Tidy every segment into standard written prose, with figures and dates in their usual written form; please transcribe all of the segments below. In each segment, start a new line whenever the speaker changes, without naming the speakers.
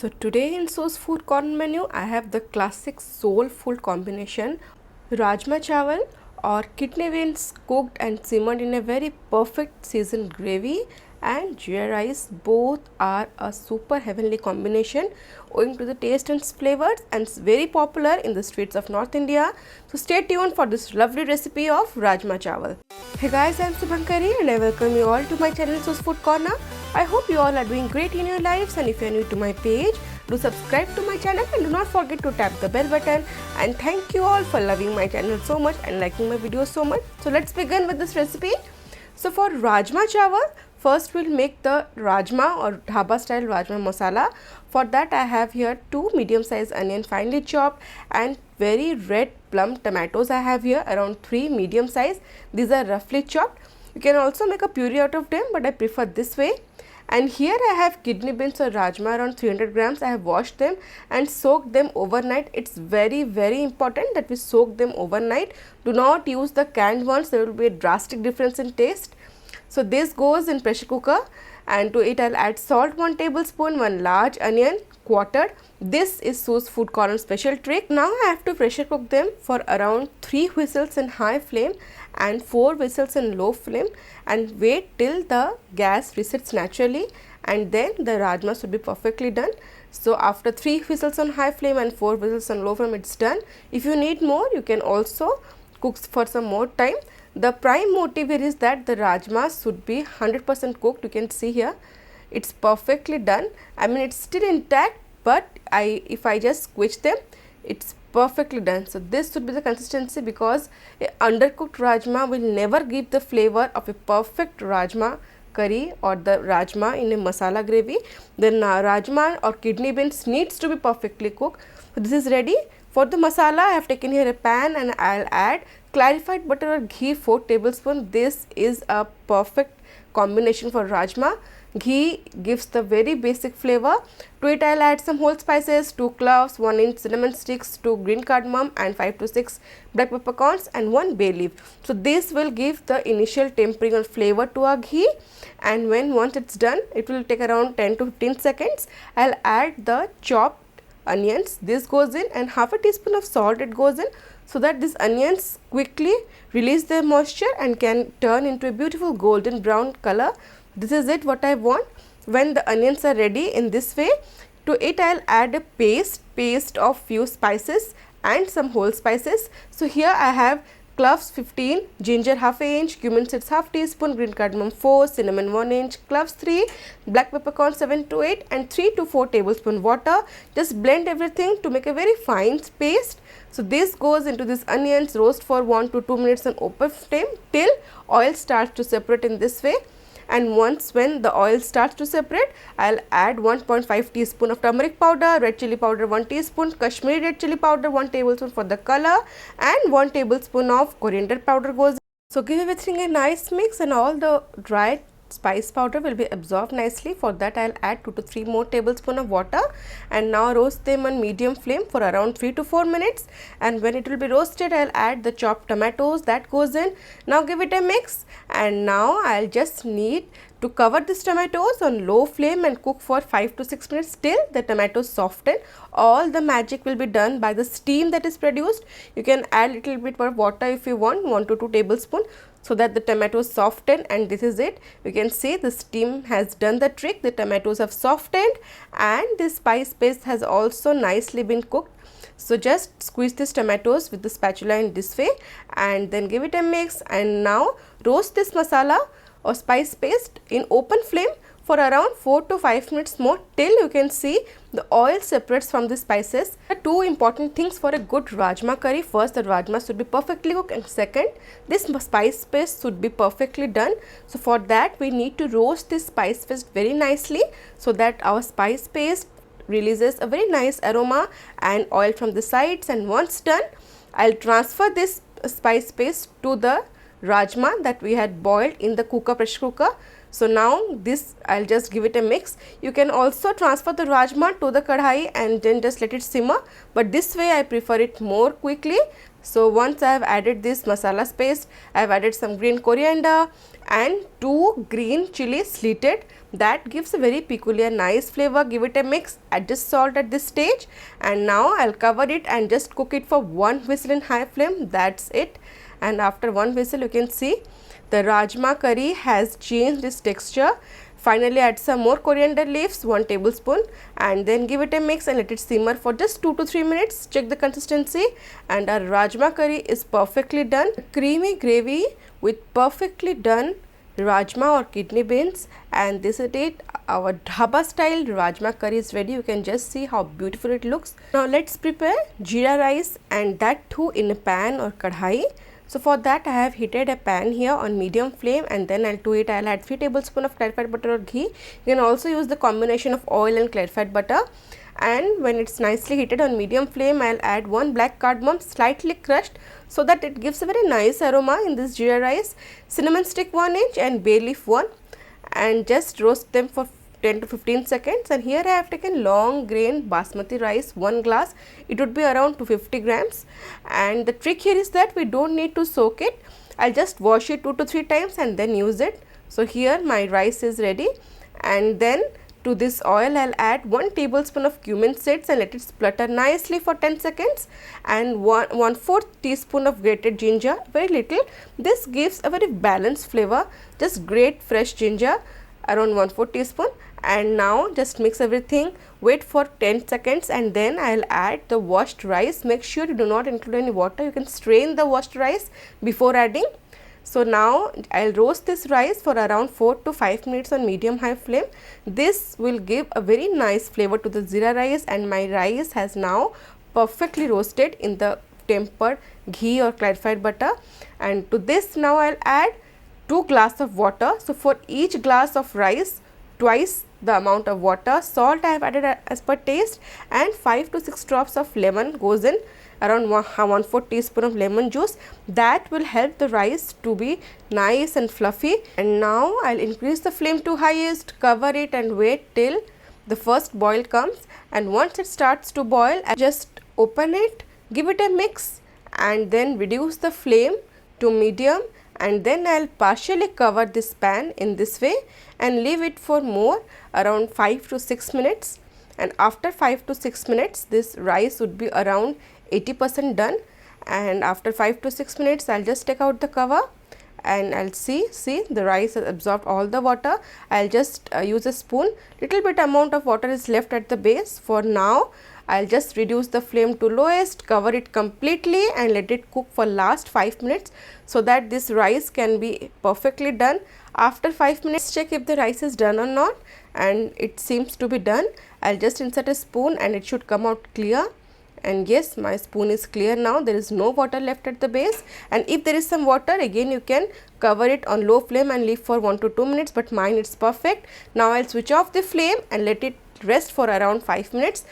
So today in So's food corner menu, I have the classic soul food combination Rajma chawal or kidney beans cooked and simmered in a very perfect seasoned gravy and Jeera rice. Both are a super heavenly combination owing to the taste and flavors, and it's very popular in the streets of North India. So stay tuned for this lovely recipe of Rajma chawal. Hey guys, I am Subhankari and I welcome you all to my channel So's Food Corner. I hope you all are doing great in your lives, and if you are new to my page, do subscribe to my channel and do not forget to tap the bell button. And thank you all for loving my channel so much and liking my videos so much. So let's begin with this recipe. So for Rajma chawal, first we'll make the Rajma or Dhaba style Rajma Masala. For that I have here 2 medium sized onion finely chopped and very red plum tomatoes. I have here around 3 medium size. These are roughly chopped. You can also make a puree out of them, but I prefer this way. And here I have kidney beans or Rajma around 300 grams. I have washed them and soaked them overnight. It's very important that we soak them overnight. Do not use the canned ones. There will be a drastic difference in taste. So this goes in pressure cooker, and to it I'll add salt 1 tablespoon, 1 large onion quartered. This is So's Food Corner special trick. Now I have to pressure cook them for around 3 whistles in high flame and 4 whistles in low flame, and wait till the gas resets naturally, and then the Rajma should be perfectly done. So after 3 whistles on high flame and 4 whistles on low flame, it's done. If you need more, you can also cook for some more time. The prime motive here is that the Rajma should be 100% cooked. You can see here it's perfectly done. I mean, it's still intact, but if I just squish them, it's perfectly done. So this should be the consistency, because a undercooked Rajma will never give the flavor of a perfect Rajma curry or the Rajma in a masala gravy. Then Rajma or kidney beans needs to be perfectly cooked. So this is ready. For the masala, I have taken here a pan and I'll add clarified butter or ghee 4 tablespoons. This is a perfect combination for Rajma. Ghee gives the very basic flavor. To it I'll add some whole spices, 2 cloves, 1 inch cinnamon sticks, 2 green cardamom and 5 to 6 black peppercorns and 1 bay leaf. So this will give the initial tempering or flavor to our ghee, and once it's done, it will take around 10 to 15 seconds. I'll add the chopped onions. This goes in, and half a teaspoon of salt it goes in, so that these onions quickly release their moisture and can turn into a beautiful golden brown color. This is it what I want. When the onions are ready in this way, to it I'll add a paste of few spices and some whole spices. So here I have cloves 15, ginger half inch, cumin seeds half teaspoon, green cardamom 4, cinnamon 1 inch, cloves 3, black peppercorn 7 to 8 and 3 to 4 tablespoon water. Just blend everything to make a very fine paste. So this goes into these onions, roast for 1 to 2 minutes on open flame till oil starts to separate in this way. And when the oil starts to separate, I'll add 1.5 teaspoon of turmeric powder, red chilli powder 1 teaspoon, Kashmiri Red Chilli Powder 1 tablespoon for the color, and 1 tablespoon of coriander powder goes in. So give everything a nice mix, and all the dried spice powder will be absorbed nicely. For that I'll add 2 to 3 more tablespoon of water, and now roast them on medium flame for around 3 to 4 minutes. And when it will be roasted, I'll add the chopped tomatoes that goes in. Now give it a mix, and now I'll just need to cover these tomatoes on low flame and cook for 5 to 6 minutes till the tomatoes soften. All the magic will be done by the steam that is produced. You can add little bit more water if you want, 1 to 2 tablespoons, so that the tomatoes soften, and this is it. You can see the steam has done the trick. The tomatoes have softened and the spice paste has also nicely been cooked. So just squeeze these tomatoes with the spatula in this way and then give it a mix, and now roast this masala or spice paste in open flame for around 4 to 5 minutes more till you can see the oil separates from the spices. There are 2 important things for a good Rajma curry. First, the Rajma should be perfectly cooked, and second, this spice paste should be perfectly done. So for that we need to roast this spice paste very nicely, so that our spice paste releases a very nice aroma and oil from the sides. And once done, I'll transfer this spice paste to the Rajma that we had boiled in the pressure cooker. So now this I'll just give it a mix. You can also transfer the Rajma to the kadhai and then just let it simmer, but this way I prefer it more quickly. So once I have added this masala paste, I have added some green coriander and 2 green chilies slitted. That gives a very peculiar nice flavor. Give it a mix, adjust salt at this stage, and now I'll cover it and just cook it for 1 whistle in high flame. That's it. And after 1 whistle, you can see the Rajma curry has changed its texture. Finally, add some more coriander leaves, 1 tablespoon, and then give it a mix and let it simmer for just 2 to 3 minutes. Check the consistency, and our Rajma curry is perfectly done. Creamy gravy with perfectly done Rajma or kidney beans, and this is it. Our Dhaba style Rajma curry is ready. You can just see how beautiful it looks. Now let's prepare Jeera rice, and that too in a pan or kadhai. So for that I have heated a pan here on medium flame, and then to it I'll add 3 tablespoons of clarified butter or ghee. You can also use the combination of oil and clarified butter. And when it's nicely heated on medium flame, I'll add 1 black cardamom slightly crushed so that it gives a very nice aroma in this jeera rice. Cinnamon stick 1 inch and bay leaf 1, and just roast them for 10 to 15 seconds. And here I have taken long grain basmati rice, 1 glass. It would be around 250 grams. And the trick here is that we don't need to soak it. I'll just wash it 2 to 3 times and then use it. So here my rice is ready, and then to this oil I'll add 1 tablespoon of cumin seeds and let it splutter nicely for 10 seconds, and 1/4 teaspoon of grated ginger, very little. This gives a very balanced flavor. Just grate fresh ginger, around 1/4 teaspoon, and now just mix everything. Wait for 10 seconds and then I'll add the washed rice. Make sure you do not include any water. You can strain the washed rice before adding. So now I'll roast this rice for around 4 to 5 minutes on medium high flame. This will give a very nice flavor to the jeera rice, and my rice has now perfectly roasted in the tempered ghee or clarified butter. And to this now I'll add 2 glasses of water. So for each glass of rice, twice the amount of water. Salt I have added as per taste, and 5 to 6 drops of lemon goes in, around 1/4 teaspoon of lemon juice. That will help the rice to be nice and fluffy. And now I'll increase the flame to highest, cover it and wait till the first boil comes. And once it starts to boil, I just open it, give it a mix, and then reduce the flame to medium, and then I'll partially cover this pan in this way and leave it for more, around 5 to 6 minutes. And after 5 to 6 minutes, this rice would be around 80% done. And after 5 to 6 minutes, I'll just take out the cover and I'll see the rice has absorbed all the water. I'll just use a spoon. Little bit amount of water is left at the base. For now, I'll just reduce the flame to lowest, cover it completely and let it cook for last 5 minutes so that this rice can be perfectly done. After 5 minutes, check if the rice is done or not, and it seems to be done. I'll just insert a spoon and it should come out clear. And yes, my spoon is clear now. There is no water left at the base, and if there is some water, again you can cover it on low flame and leave for 1 to 2 minutes, but mine it's perfect. Now I'll switch off the flame and let it rest for around 5 minutes.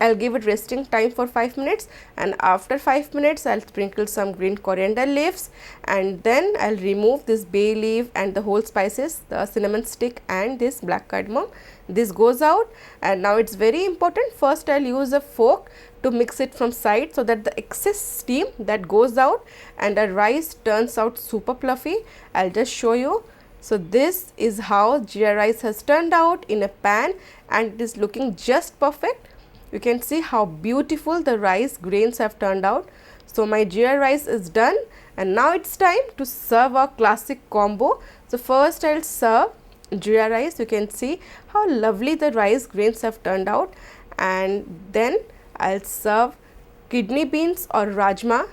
I'll give it resting time for 5 minutes, and after 5 minutes I'll sprinkle some green coriander leaves, and then I'll remove this bay leaf and the whole spices, the cinnamon stick and this black cardamom. This goes out, and now it's very important. First I'll use a fork to mix it from side so that the excess steam that goes out and the rice turns out super fluffy. I'll just show you. So this is how jeera rice has turned out in a pan, and it is looking just perfect. You can see how beautiful the rice grains have turned out. So my jeera rice is done, and now it's time to serve our classic combo. So first I'll serve jeera rice. You can see how lovely the rice grains have turned out, and then I'll serve kidney beans or rajma.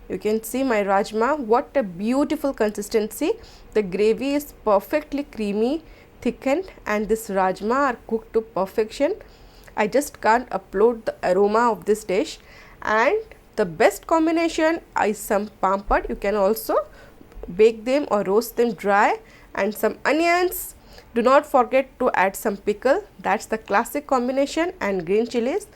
You can see my rajma, what a beautiful consistency. The gravy is perfectly creamy, thickened, and this rajma are cooked to perfection. I just can't upload the aroma of this dish. And the best combination is some pampad. You can also bake them or roast them dry, and some onions. Do not forget to add some pickle. That's the classic combination, and green chilies.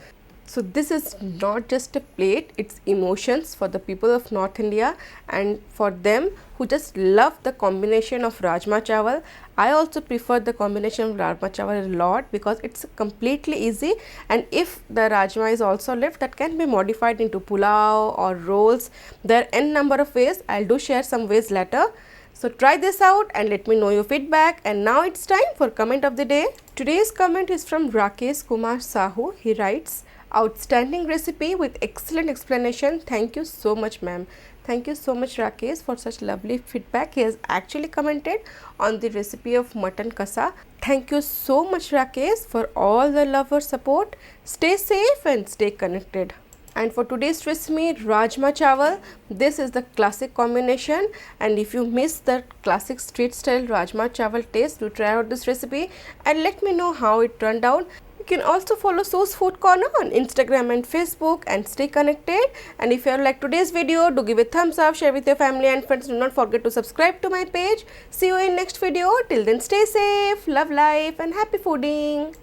So this is not just a plate, it's emotions for the people of North India and for them who just love the combination of Rajma Chawal. I also prefer the combination of Rajma Chawal a lot because it's completely easy, and if the Rajma is also left, that can be modified into pulao or rolls. There are n number of ways. I'll do share some ways later. So try this out and let me know your feedback. And now it's time for comment of the day. Today's comment is from Rakesh Kumar Sahu. He writes, outstanding recipe with excellent explanation. Thank you so much, ma'am. Thank you so much, Rakesh, for such lovely feedback. He has actually commented on the recipe of mutton kasa. Thank you so much, Rakesh, for all the love or support. Stay safe and stay connected. And for today's recipe, Rajma Chawal, this is the classic combination, and if you miss the classic street style Rajma Chawal taste, do try out this recipe and let me know how it turned out. You can also follow Source Food Corner on Instagram and Facebook and stay connected. And if you like today's video, do give a thumbs up, share with your family and friends. Do not forget to subscribe to my page. See you in next video. Till then, stay safe, love life and happy fooding.